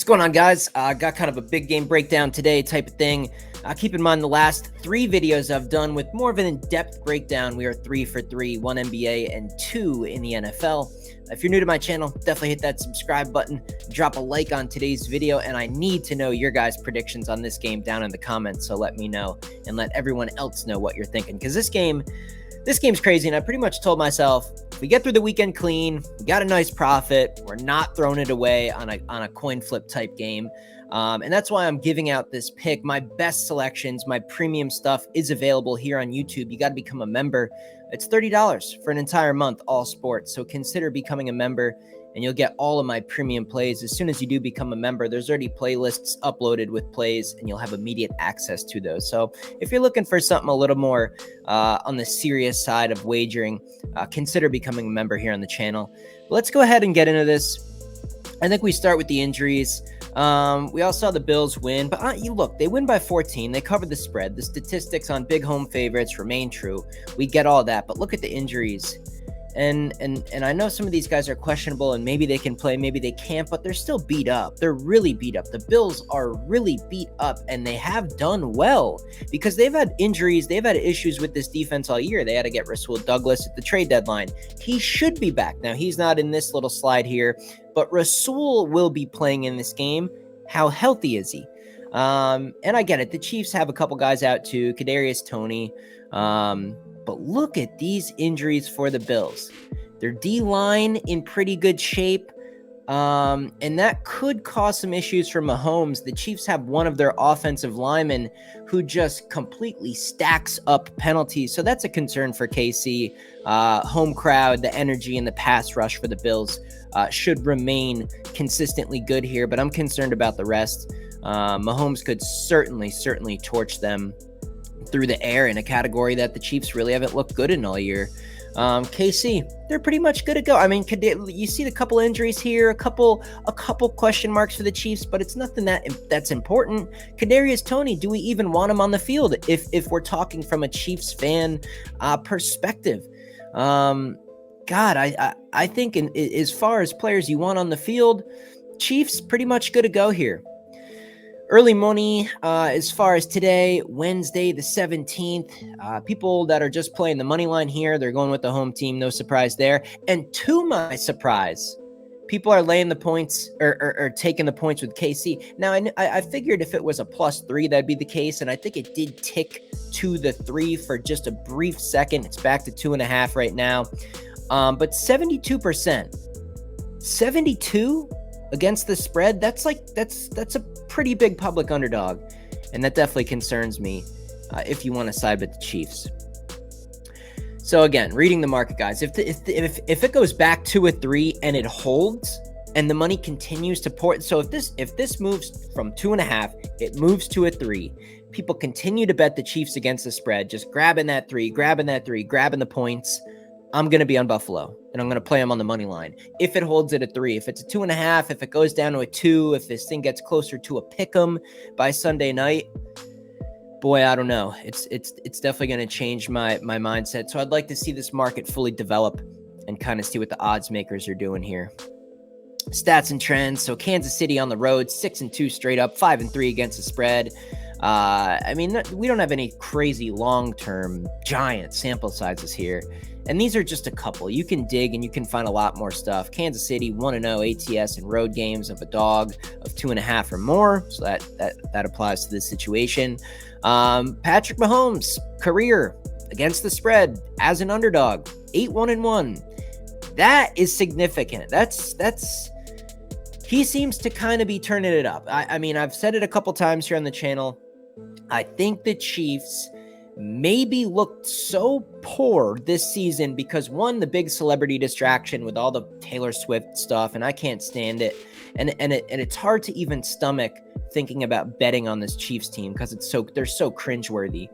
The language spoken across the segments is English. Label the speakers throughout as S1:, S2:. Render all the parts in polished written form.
S1: What's going on, guys? Got kind of a big game breakdown today type of thing. Keep in mind the last 3 videos I've done with more of an in-depth breakdown. We are 3 for 3, 1 NBA and 2 in the NFL. If you're new to my channel, definitely hit that subscribe button, drop a like on today's video, and I need to know your guys' predictions on this game down in the comments, so let me know and let everyone else know what you're thinking, because this game's crazy, and I pretty much told myself, if we get through the weekend clean, we got a nice profit, we're not throwing it away on a coin flip type game. And that's why I'm giving out this pick. My best selections, my premium stuff is available here on YouTube. You got to become a member. It's $30 for an entire month, all sports. So consider becoming a member and you'll get all of my premium plays. As soon as you do become a member, there's already playlists uploaded with plays and you'll have immediate access to those. So if you're looking for something a little more on the serious side of wagering, consider becoming a member here on the channel. But let's go ahead and get into this. I think we start with the injuries. We all saw the Bills win, but you look, they win by 14. They covered the spread. The statistics on big home favorites remain true. We get all that, but look at the injuries. And I know some of these guys are questionable and maybe they can play, maybe they can't, but they're still beat up. They're really beat up. The Bills are really beat up and they have done well because they've had injuries. They've had issues with this defense all year. They had to get Rasul Douglas at the trade deadline. He should be back. Now, he's not in this little slide here, but Rasul will be playing in this game. How healthy is he? And I get it. The Chiefs have a couple guys out too. Kadarius Toney. But look at these injuries for the Bills. Their D-line in pretty good shape. And that could cause some issues for Mahomes. The Chiefs have one of their offensive linemen who just completely stacks up penalties. So that's a concern for KC. Home crowd, the energy and the pass rush for the Bills should remain consistently good here. But I'm concerned about the rest. Mahomes could certainly torch them through the air in a category that the Chiefs really haven't looked good in all year. KC, they're pretty much good to go. I mean, you see the couple injuries here, a couple question marks for the Chiefs, but it's nothing that's important. Kadarius Toney, do we even want him on the field if we're talking from a Chiefs fan perspective? God, I think as far as players you want on the field, Chiefs pretty much good to go here. Early money, as far as today, Wednesday the 17th, people that are just playing the money line here, they're going with the home team, no surprise there. And to my surprise, people are laying the points or taking the points with KC. Now, I figured if it was a +3, that'd be the case, and I think it did tick to the 3 for just a brief second. It's back to 2.5 right now, but 72%, 72 against the spread, that's a pretty big public underdog, and that definitely concerns me if you want to side with the Chiefs. So again, reading the market, guys, if it goes back to a 3 and it holds and the money continues to pour, so if this moves from 2.5, it moves to a 3, people continue to bet the Chiefs against the spread, just grabbing that 3, grabbing the points. I'm going to be on Buffalo, and I'm going to play them on the money line. If it holds at a 3, if it's a 2.5, if it goes down to a 2, if this thing gets closer to a pick 'em by Sunday night, boy, I don't know. It's definitely going to change my mindset. So I'd like to see this market fully develop and kind of see what the odds makers are doing here. Stats and trends. So Kansas City on the road, 6-2 straight up, 5-3 against the spread. I mean, we don't have any crazy long-term giant sample sizes here. And these are just a couple. You can dig and you can find a lot more stuff. Kansas City 1-0 ATS in road games of a dog of 2.5 or more. So that applies to this situation. Patrick Mahomes career against the spread as an underdog, 8-1-1. That is significant. He seems to kind of be turning it up. I mean, I've said it a couple times here on the channel. I think the Chiefs maybe looked so poor this season because, one, the big celebrity distraction with all the Taylor Swift stuff, and I can't stand it. And it's hard to even stomach thinking about betting on this Chiefs team because they're so cringeworthy.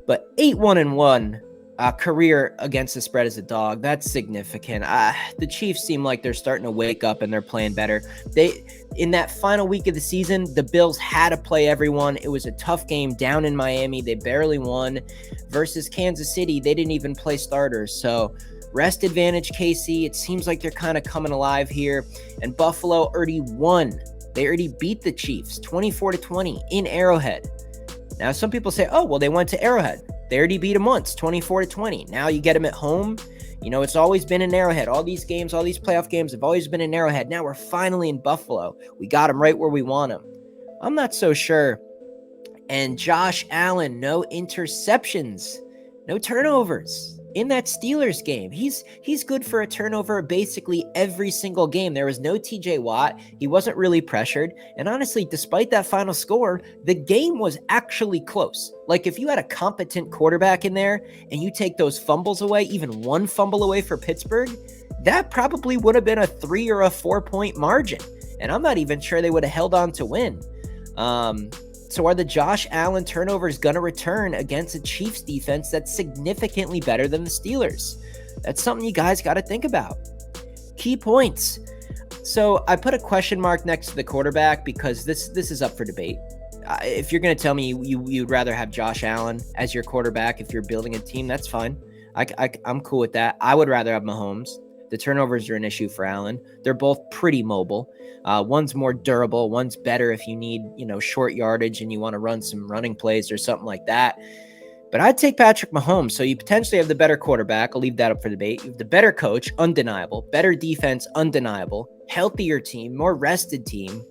S1: But 8-1-1 career against the spread as a dog, that's significant. The Chiefs seem like they're starting to wake up and they're playing better. In that final week of the season, the Bills had to play everyone. It was a tough game down in Miami. They barely won. Versus Kansas City, they didn't even play starters. So rest advantage KC. It seems like they're kind of coming alive here. And Buffalo already won They already beat the Chiefs 24-20 in Arrowhead. Now, some people say, oh, well, they went to Arrowhead. They already beat them once, 24-20. Now you get them at home. You know, it's always been in Arrowhead. All these games, all these playoff games have always been in Arrowhead. Now we're finally in Buffalo. We got them right where we want them. I'm not so sure. And Josh Allen, no interceptions, no turnovers in that Steelers game. He's good for a turnover basically every single game. There was no TJ Watt. He wasn't really pressured. And honestly, despite that final score, the game was actually close. Like, if you had a competent quarterback in there and you take those fumbles away, even one fumble away for Pittsburgh, that probably would have been a 3 or a 4 point margin. And I'm not even sure they would have held on to win. So are the Josh Allen turnovers going to return against a Chiefs defense that's significantly better than the Steelers? That's something you guys got to think about. Key points. So I put a question mark next to the quarterback because this is up for debate. If you're going to tell me you'd rather have Josh Allen as your quarterback if you're building a team, that's fine. I'm cool with that. I would rather have Mahomes. The turnovers are an issue for Allen. They're both pretty mobile. One's more durable. One's better if you need, short yardage and you want to run some running plays or something like that. But I'd take Patrick Mahomes. So you potentially have the better quarterback. I'll leave that up for debate. You have the better coach, undeniable. Better defense, undeniable. Healthier team, more rested team.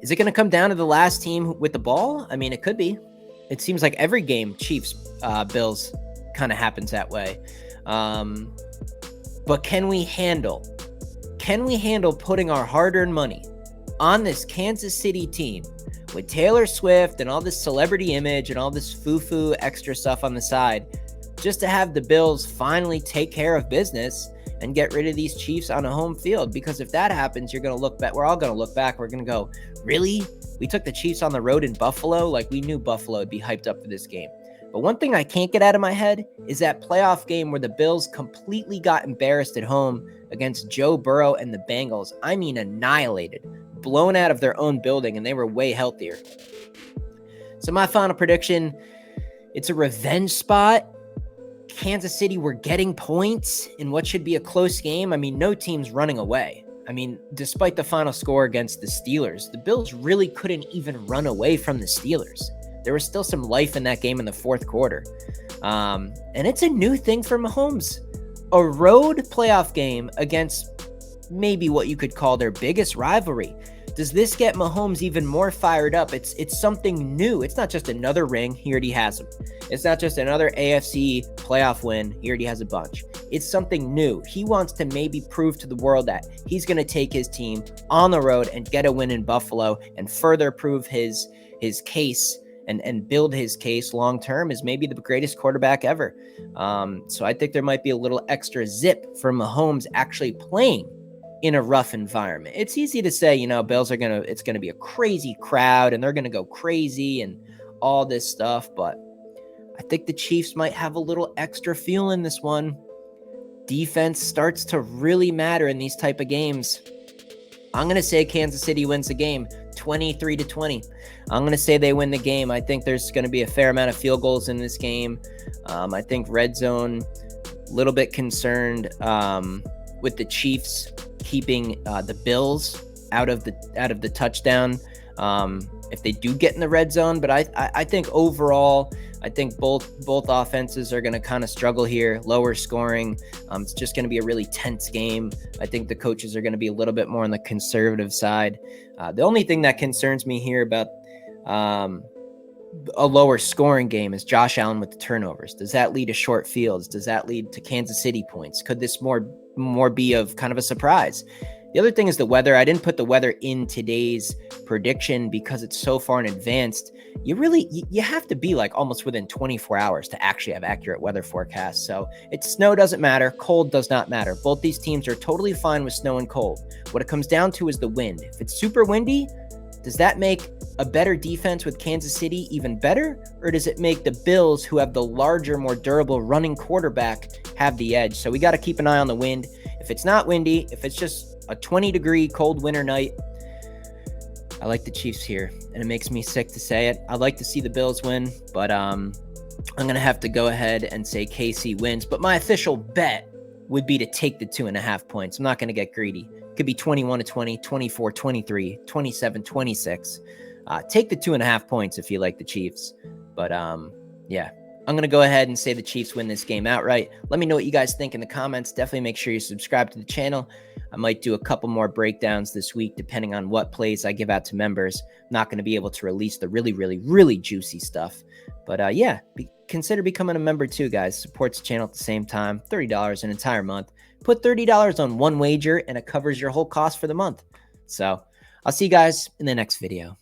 S1: Is it going to come down to the last team with the ball? I mean, it could be. It seems like every game, Chiefs, Bills, kind of happens that way. But can we handle putting our hard-earned money on this Kansas City team with Taylor Swift and all this celebrity image and all this foo-foo extra stuff on the side just to have the Bills finally take care of business and get rid of these Chiefs on a home field? Because if that happens, you're going to look back. We're all going to look back. We're going to go, really? We took the Chiefs on the road in Buffalo? Like, we knew Buffalo would be hyped up for this game. But one thing I can't get out of my head is that playoff game where the Bills completely got embarrassed at home against Joe Burrow and the Bengals. I mean, annihilated, blown out of their own building, and they were way healthier. So my final prediction, it's a revenge spot. Kansas City were getting points in what should be a close game. I mean, no team's running away. I mean, despite the final score against the Steelers, the Bills really couldn't even run away from the Steelers. There was still some life in that game in the fourth quarter. And it's a new thing for Mahomes. A road playoff game against maybe what you could call their biggest rivalry. Does this get Mahomes even more fired up? It's something new. It's not just another ring. He already has them. It's not just another AFC playoff win. He already has a bunch. It's something new. He wants to maybe prove to the world that he's going to take his team on the road and get a win in Buffalo and further prove his case and build his case long-term as maybe the greatest quarterback ever. So I think there might be a little extra zip for Mahomes actually playing in a rough environment. It's easy to say, Bills it's going to be a crazy crowd and they're going to go crazy and all this stuff. But I think the Chiefs might have a little extra fuel in this one. Defense starts to really matter in these type of games. I'm going to say Kansas City wins the game 23-20. I'm going to say they win the game. I think there's going to be a fair amount of field goals in this game. I think red zone, a little bit concerned with the Chiefs keeping the Bills out of the touchdown if they do get in the red zone. But I think overall, I think both offenses are going to kind of struggle here, lower scoring. It's just going to be a really tense game. I think the coaches are going to be a little bit more on the conservative side. The only thing that concerns me here about a lower scoring game is Josh Allen with the turnovers. Does that lead to short fields? Does that lead to Kansas City points? Could this more be of kind of a surprise? The other thing is the weather. I didn't put the weather in today's prediction because it's so far in advance. You have to be like almost within 24 hours to actually have accurate weather forecasts. So snow doesn't matter. Cold does not matter. Both these teams are totally fine with snow and cold. What it comes down to is the wind. If it's super windy, does that make a better defense with Kansas City even better? Or does it make the Bills, who have the larger, more durable running quarterback, have the edge? So we got to keep an eye on the wind. If it's not windy, if it's just a 20-degree cold winter night, I like the Chiefs here, and it makes me sick to say it. I'd like to see the Bills win, but I'm going to have to go ahead and say KC wins. But my official bet would be to take the 2.5 points. I'm not going to get greedy. Could be 21-20, 24-23, 27-26. Take the 2.5 points if you like the Chiefs. But yeah, I'm going to go ahead and say the Chiefs win this game outright. Let me know what you guys think in the comments. Definitely make sure you subscribe to the channel. I might do a couple more breakdowns this week, depending on what plays I give out to members. I'm not going to be able to release the really, really, really juicy stuff. But yeah, consider becoming a member too, guys. Supports the channel at the same time. $30 an entire month. Put $30 on one wager and it covers your whole cost for the month. So I'll see you guys in the next video.